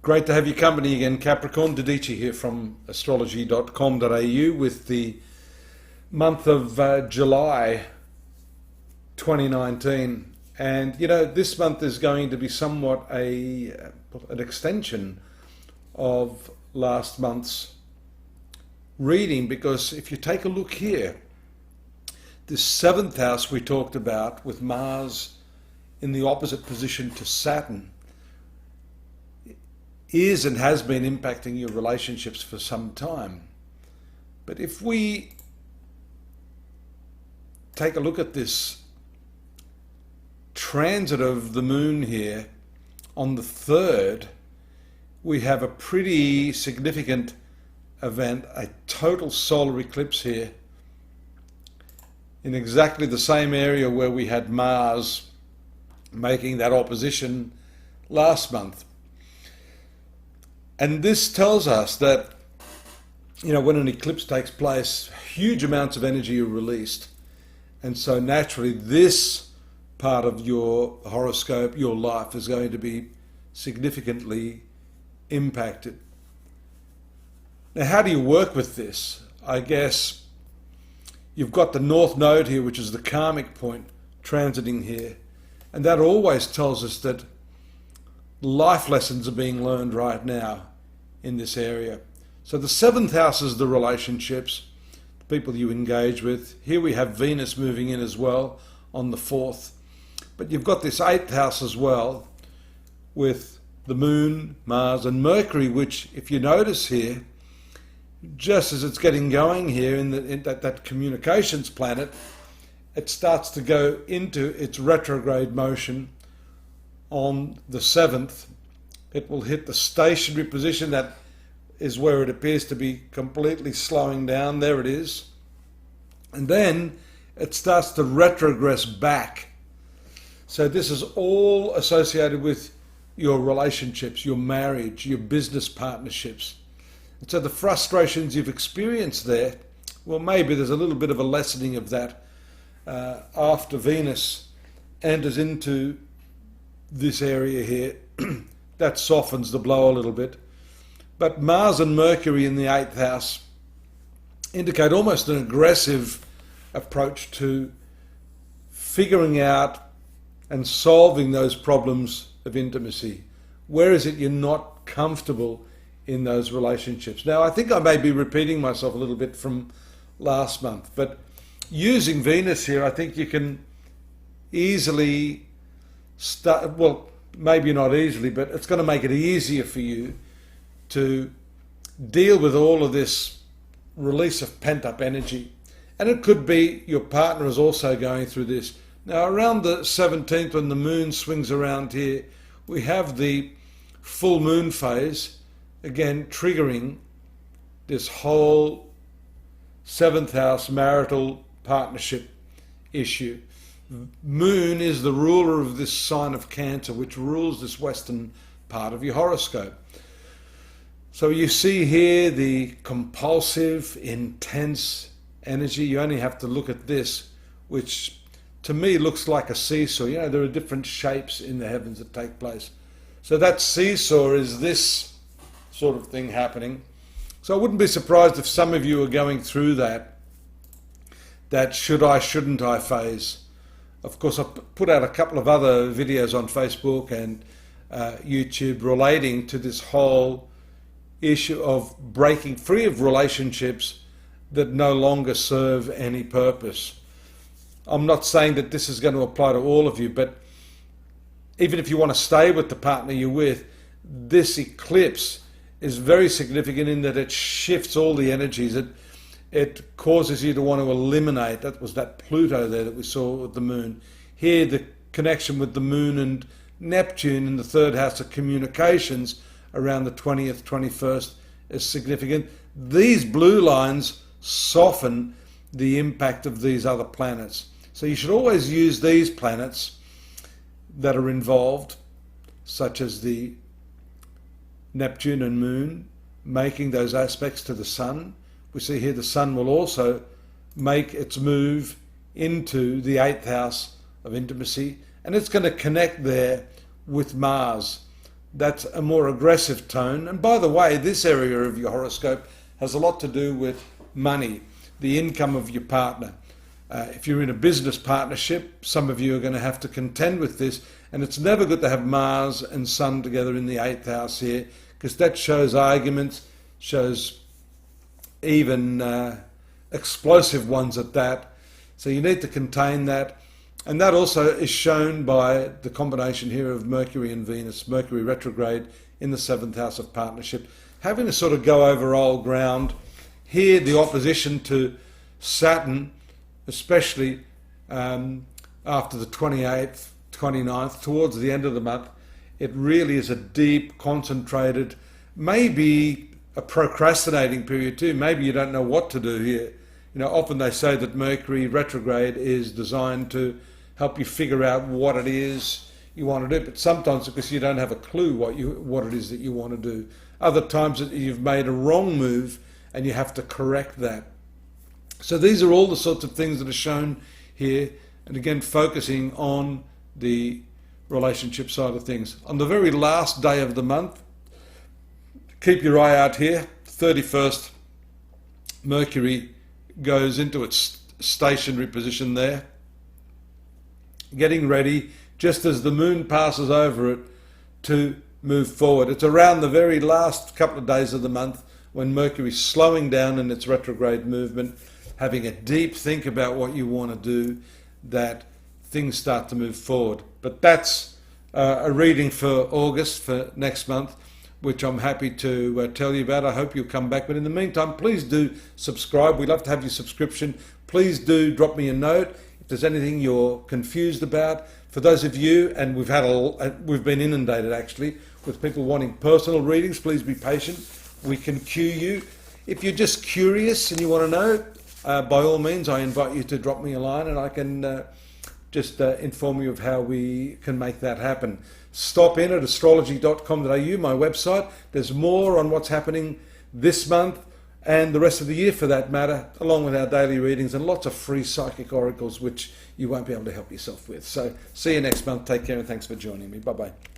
Great to have your company again, Capricorn. Dadhichi here from astrology.com.au with the month of July 2019. And you know, this month is going to be somewhat an extension of last month's reading, because if you take a look here, this seventh house we talked about with Mars in the opposite position to Saturn is and has been impacting your relationships for some time. But if we take a look at this transit of the moon here on the 3rd, we have a pretty significant event, a total solar eclipse here in exactly the same area where we had Mars making that opposition last month. And this tells us that, you know, when an eclipse takes place, huge amounts of energy are released. And so naturally, this part of your horoscope, your life, is going to be significantly impacted. Now, how do you work with this? I guess you've got the North Node here, which is the karmic point, transiting here. And that always tells us that life lessons are being learned right now in this area. So the 7th house is the relationships, the people you engage with. Here we have Venus moving in as well on the 4th. But you've got this 8th house as well with the Moon, Mars and Mercury, which, if you notice here, just as it's getting going here in that communications planet, it starts to go into its retrograde motion on the 7th. It will hit the stationary position. That is where it appears to be completely slowing down. There it is. And then it starts to retrogress back. So this is all associated with your relationships, your marriage, your business partnerships. And so the frustrations you've experienced there, well, maybe there's a little bit of a lessening of that after Venus enters into this area here. That softens the blow a little bit. But Mars and Mercury in the 8th house indicate almost an aggressive approach to figuring out and solving those problems of intimacy. Where is it you're not comfortable in those relationships? Now, I think I may be repeating myself a little bit from last month, but using Venus here, I think you can easily start, well, maybe not easily, but it's going to make it easier for you to deal with all of this release of pent-up energy. And it could be your partner is also going through this. Now, around the 17th, when the moon swings around here, we have the full moon phase, again triggering this whole 7th house marital partnership issue. Moon is the ruler of this sign of Cancer, which rules this western part of your horoscope. So you see here the compulsive, intense energy. You only have to look at this, which to me looks like a seesaw. You know, there are different shapes in the heavens that take place. So that seesaw is this sort of thing happening. So I wouldn't be surprised if some of you are going through that should I, shouldn't I phase. Of course, I've put out a couple of other videos on Facebook and YouTube relating to this whole issue of breaking free of relationships that no longer serve any purpose. I'm not saying that this is going to apply to all of you, but even if you want to stay with the partner you're with, this eclipse is very significant in that it shifts all the energies. It causes you to want to eliminate. That was that Pluto there that we saw with the moon. Here, the connection with the moon and Neptune in the 3rd house of communications around the 20th, 21st is significant. These blue lines soften the impact of these other planets. So you should always use these planets that are involved, such as the Neptune and moon, making those aspects to the sun. We see here the sun will also make its move into the 8th house of intimacy, and it's going to connect there with Mars, that's a more aggressive tone. And by the way, this area of your horoscope has a lot to do with money, the income of your partner. If you're in a business partnership, some of you are going to have to contend with this, and it's never good to have Mars and Sun together in the 8th house here, because that shows arguments, shows even explosive ones at that. So you need to contain that. And that also is shown by the combination here of Mercury and Venus, Mercury retrograde in the 7th house of partnership, having to sort of go over old ground. Here, the opposition to Saturn, especially after the 28th, 29th, towards the end of the month, it really is a deep, concentrated, maybe a procrastinating period too. Maybe you don't know what to do here. You know, often they say that Mercury retrograde is designed to help you figure out what it is you want to do, but sometimes because you don't have a clue what it is that you want to do. Other times that you've made a wrong move and you have to correct that. So these are all the sorts of things that are shown here, and again focusing on the relationship side of things. On the very last day of the month, keep your eye out here, 31st, Mercury goes into its stationary position there, getting ready just as the moon passes over it to move forward. It's around the very last couple of days of the month when Mercury's slowing down in its retrograde movement, having a deep think about what you want to do, that things start to move forward. But that's a reading for August, for next month, which I'm happy to tell you about. I hope you'll come back. But in the meantime, please do subscribe. We'd love to have your subscription. Please do drop me a note if there's anything you're confused about. For those of you, and we've been inundated actually with people wanting personal readings, please be patient. We can queue you. If you're just curious and you want to know, by all means, I invite you to drop me a line and I can just inform you of how we can make that happen. Stop in at astrology.com.au, my website. There's more on what's happening this month and the rest of the year for that matter, along with our daily readings and lots of free psychic oracles which you won't be able to help yourself with. So see you next month. Take care and thanks for joining me. Bye-bye.